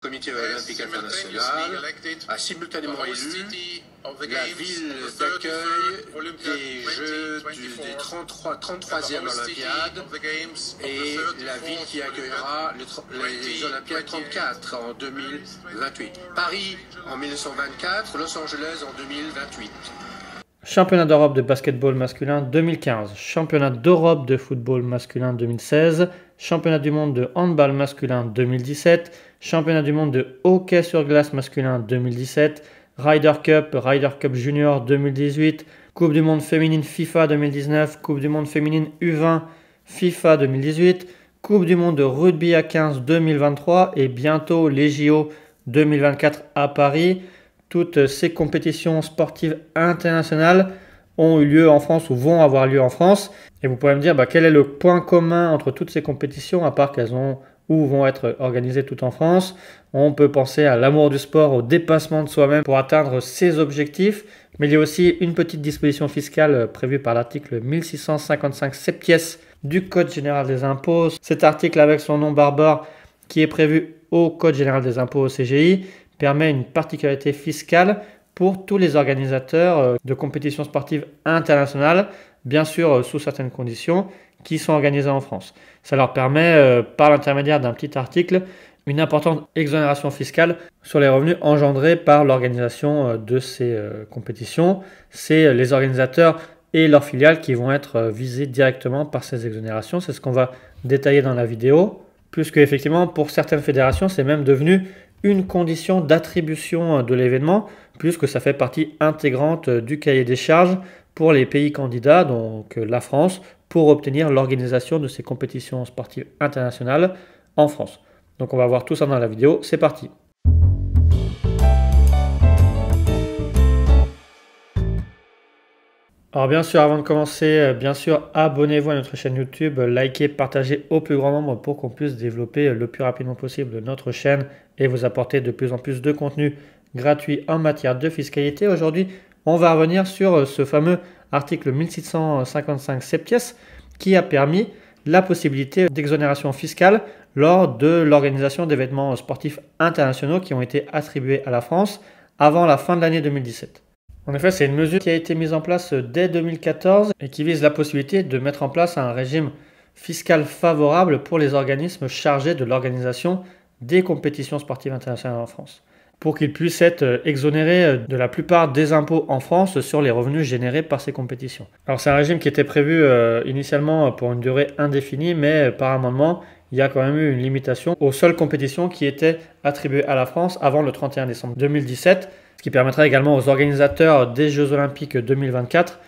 Comité olympique international a simultanément élu la ville d'accueil des Jeux des 33e Olympiades et la ville qui accueillera les Olympiades 34 en 2028. Paris en 1924, Los Angeles en 2028. Championnat d'Europe de basketball masculin 2015, Championnat d'Europe de football masculin 2016, Championnat du monde de handball masculin 2017, Championnat du monde de hockey sur glace masculin 2017, Ryder Cup Junior 2018, Coupe du monde féminine FIFA 2019, Coupe du monde féminine U20 FIFA 2018, Coupe du monde de rugby à 15 2023 et bientôt les JO 2024 à Paris. Toutes ces compétitions sportives internationales ont eu lieu en France ou vont avoir lieu en France. Et vous pourrez me dire quel est le point commun entre toutes ces compétitions, à part qu'elles ont ou vont être organisées toutes en France. On peut penser à l'amour du sport, au dépassement de soi-même pour atteindre ses objectifs. Mais il y a aussi une petite disposition fiscale prévue par l'article 1655 septies du Code général des impôts. Cet article, avec son nom barbare, qui est prévu au Code général des impôts au CGI, permet une particularité fiscale pour tous les organisateurs de compétitions sportives internationales, bien sûr sous certaines conditions, qui sont organisées en France. Ça leur permet, par l'intermédiaire d'un petit article, une importante exonération fiscale sur les revenus engendrés par l'organisation de ces compétitions. C'est les organisateurs et leurs filiales qui vont être visés directement par ces exonérations. C'est ce qu'on va détailler dans la vidéo, puisque effectivement pour certaines fédérations, c'est même devenu une condition d'attribution de l'événement, puisque ça fait partie intégrante du cahier des charges pour les pays candidats, donc la France, pour obtenir l'organisation de ces compétitions sportives internationales en France. Donc on va voir tout ça dans la vidéo, c'est parti. Alors bien sûr, avant de commencer, abonnez-vous à notre chaîne YouTube, likez, partagez au plus grand nombre pour qu'on puisse développer le plus rapidement possible notre chaîne et vous apporter de plus en plus de contenu gratuit en matière de fiscalité. Aujourd'hui, on va revenir sur ce fameux article 1655 septies qui a permis la possibilité d'exonération fiscale lors de l'organisation d'événements sportifs internationaux qui ont été attribués à la France avant la fin de l'année 2017. En effet, c'est une mesure qui a été mise en place dès 2014 et qui vise la possibilité de mettre en place un régime fiscal favorable pour les organismes chargés de l'organisation des compétitions sportives internationales en France, pour qu'ils puissent être exonérés de la plupart des impôts en France sur les revenus générés par ces compétitions. Alors c'est un régime qui était prévu initialement pour une durée indéfinie, mais par amendement, il y a quand même eu une limitation aux seules compétitions qui étaient attribuées à la France avant le 31 décembre 2017, ce qui permettra également aux organisateurs des Jeux Olympiques 2024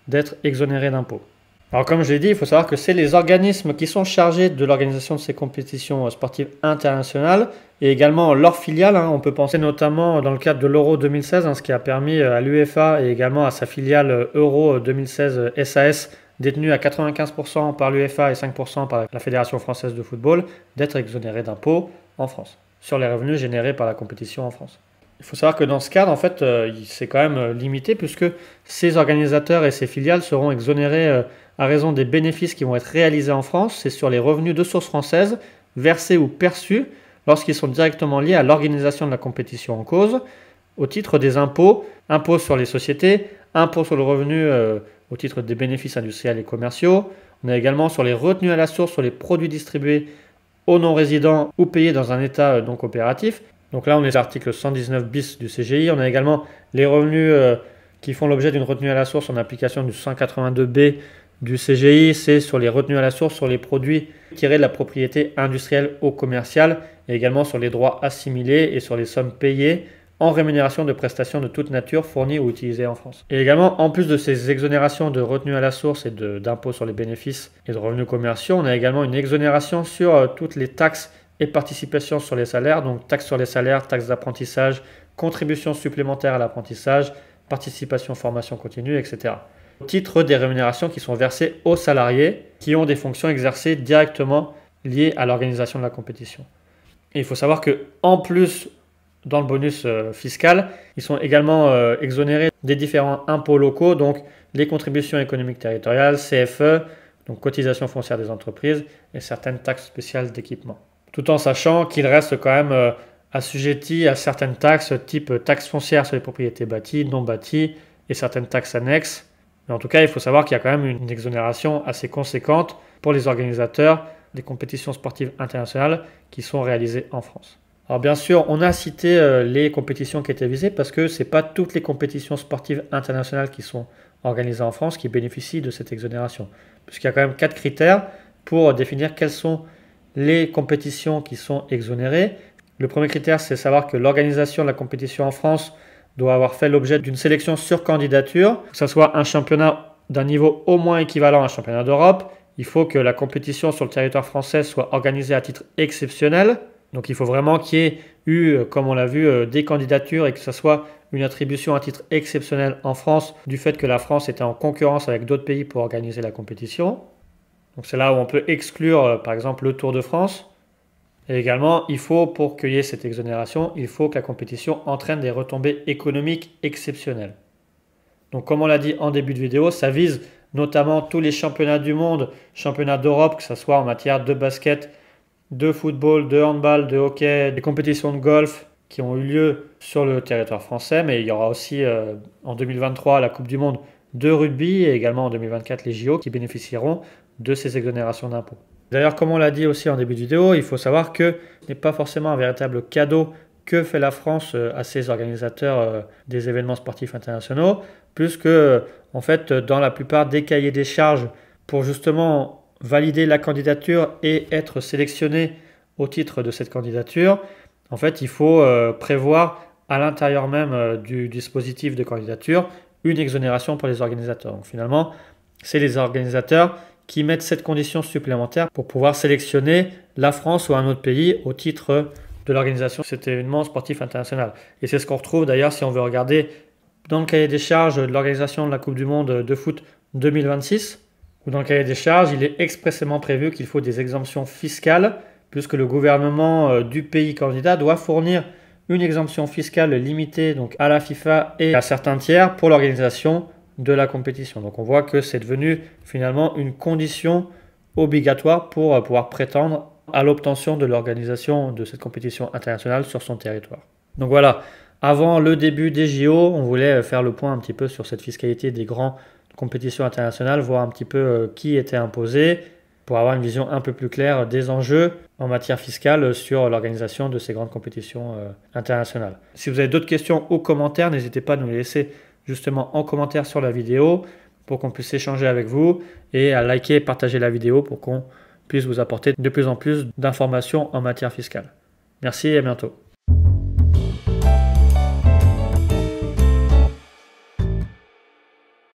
d'être exonérés d'impôts. Alors comme je l'ai dit, il faut savoir que c'est les organismes qui sont chargés de l'organisation de ces compétitions sportives internationales et également leurs filiales. On peut penser notamment dans le cadre de l'Euro 2016, ce qui a permis à l'UEFA et également à sa filiale Euro 2016 SAS, détenue à 95% par l'UEFA et 5% par la Fédération française de football, d'être exonérés d'impôts en France, sur les revenus générés par la compétition en France. Il faut savoir que dans ce cadre, en fait, c'est quand même limité puisque ces organisateurs et ces filiales seront exonérés à raison des bénéfices qui vont être réalisés en France. C'est sur les revenus de source française, versés ou perçus lorsqu'ils sont directement liés à l'organisation de la compétition en cause, au titre des impôts, impôts sur les sociétés, impôts sur le revenu au titre des bénéfices industriels et commerciaux. On a également sur les retenues à la source sur les produits distribués aux non-résidents ou payés dans un état non coopératif. Donc là, on est à l'article 119 bis du CGI. On a également les revenus qui font l'objet d'une retenue à la source en application du 182B du CGI. C'est sur les retenues à la source sur les produits tirés de la propriété industrielle ou commerciale et également sur les droits assimilés et sur les sommes payées en rémunération de prestations de toute nature fournies ou utilisées en France. Et également, en plus de ces exonérations de retenue à la source et d'impôts sur les bénéfices et de revenus commerciaux, on a également une exonération sur toutes les taxes et participation sur les salaires, donc taxes sur les salaires, taxes d'apprentissage, contributions supplémentaires à l'apprentissage, participation formation continue, etc. Au titre des rémunérations qui sont versées aux salariés qui ont des fonctions exercées directement liées à l'organisation de la compétition. Et il faut savoir qu'en plus, dans le bonus fiscal, ils sont également exonérés des différents impôts locaux, donc les contributions économiques territoriales, CFE, donc cotisation foncière des entreprises et certaines taxes spéciales d'équipement. Tout en sachant qu'il reste quand même assujettis à certaines taxes, type taxe foncière sur les propriétés bâties, non bâties et certaines taxes annexes. Mais en tout cas, il faut savoir qu'il y a quand même une exonération assez conséquente pour les organisateurs des compétitions sportives internationales qui sont réalisées en France. Alors bien sûr, on a cité les compétitions qui étaient visées parce que ce n'est pas toutes les compétitions sportives internationales qui sont organisées en France qui bénéficient de cette exonération. Puisqu'il y a quand même 4 critères pour définir quelles sont les compétitions qui sont exonérées. Le premier critère, c'est savoir que l'organisation de la compétition en France doit avoir fait l'objet d'une sélection sur candidature, que ce soit un championnat d'un niveau au moins équivalent à un championnat d'Europe. Il faut que la compétition sur le territoire français soit organisée à titre exceptionnel. Donc il faut vraiment qu'il y ait eu, comme on l'a vu, des candidatures et que ce soit une attribution à titre exceptionnel en France du fait que la France était en concurrence avec d'autres pays pour organiser la compétition. Donc c'est là où on peut exclure par exemple le Tour de France. Et également, il faut, pour qu'il y ait cette exonération, il faut que la compétition entraîne des retombées économiques exceptionnelles. Donc comme on l'a dit en début de vidéo, ça vise notamment tous les championnats du monde, championnats d'Europe, que ce soit en matière de basket, de football, de handball, de hockey, des compétitions de golf qui ont eu lieu sur le territoire français, mais il y aura aussi en 2023 la Coupe du Monde de rugby et également en 2024 les JO qui bénéficieront de ces exonérations d'impôts. D'ailleurs, comme on l'a dit aussi en début de vidéo, il faut savoir que ce n'est pas forcément un véritable cadeau que fait la France à ses organisateurs des événements sportifs internationaux, puisque en fait, dans la plupart des cahiers des charges, pour justement valider la candidature et être sélectionné au titre de cette candidature, en fait, il faut prévoir à l'intérieur même du dispositif de candidature une exonération pour les organisateurs. Donc finalement, c'est les organisateurs qui mettent cette condition supplémentaire pour pouvoir sélectionner la France ou un autre pays au titre de l'organisation de cet événement sportif international. Et c'est ce qu'on retrouve d'ailleurs si on veut regarder dans le cahier des charges de l'organisation de la Coupe du Monde de foot 2026, où dans le cahier des charges, il est expressément prévu qu'il faut des exemptions fiscales, puisque le gouvernement du pays candidat doit fournir une exemption fiscale limitée donc à la FIFA et à certains tiers pour l'organisation de la compétition. Donc on voit que c'est devenu finalement une condition obligatoire pour pouvoir prétendre à l'obtention de l'organisation de cette compétition internationale sur son territoire. Donc voilà, avant le début des JO, on voulait faire le point un petit peu sur cette fiscalité des grandes compétitions internationales, voir un petit peu qui était imposé, pour avoir une vision un peu plus claire des enjeux en matière fiscale sur l'organisation de ces grandes compétitions internationales. Si vous avez d'autres questions ou commentaires, n'hésitez pas à nous les laisser justement en commentaire sur la vidéo pour qu'on puisse échanger avec vous et à liker et partager la vidéo pour qu'on puisse vous apporter de plus en plus d'informations en matière fiscale. Merci et à bientôt.